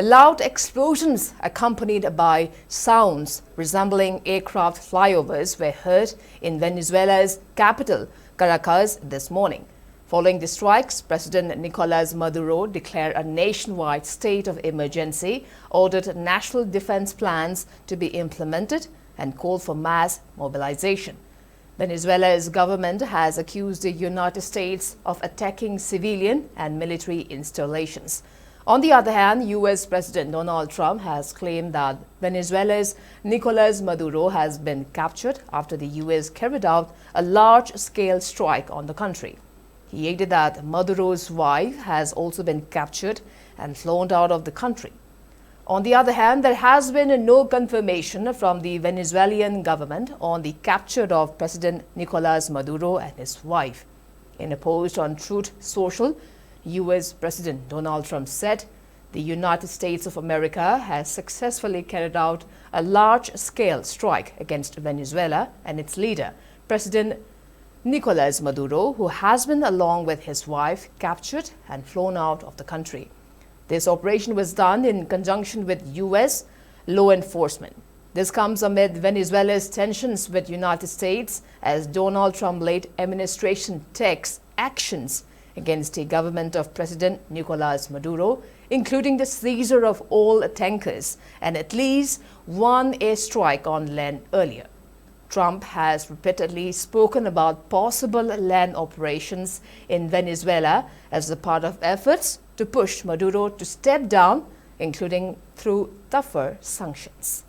Loud explosions accompanied by sounds resembling aircraft flyovers were heard in Venezuela's capital, Caracas, this morning. Following the strikes, President Nicolas Maduro declared a nationwide state of emergency, ordered national defense plans to be implemented, and called for mass mobilization. Venezuela's government has accused the United States of attacking civilian and military installations. On the other hand, U.S. President Donald Trump has claimed that Venezuela's Nicolas Maduro has been captured after the U.S. carried out a large-scale strike on the country. He added that Maduro's wife has also been captured and flown out of the country. On the other hand, there has been no confirmation from the Venezuelan government on the capture of President Nicolas Maduro and his wife. In a post on Truth Social, U.S. President Donald Trump said the United States of America has successfully carried out a large-scale strike against Venezuela and its leader, President Nicolas Maduro, who has been, along with his wife, captured and flown out of the country. This operation was done in conjunction with U.S. law enforcement. This comes amid Venezuela's tensions with the United States as Donald Trump-led administration takes actions against the government of President Nicolas Maduro, including the seizure of all tankers and at least one airstrike on land earlier. Trump has repeatedly spoken about possible land operations in Venezuela as a part of efforts to push Maduro to step down, including through tougher sanctions.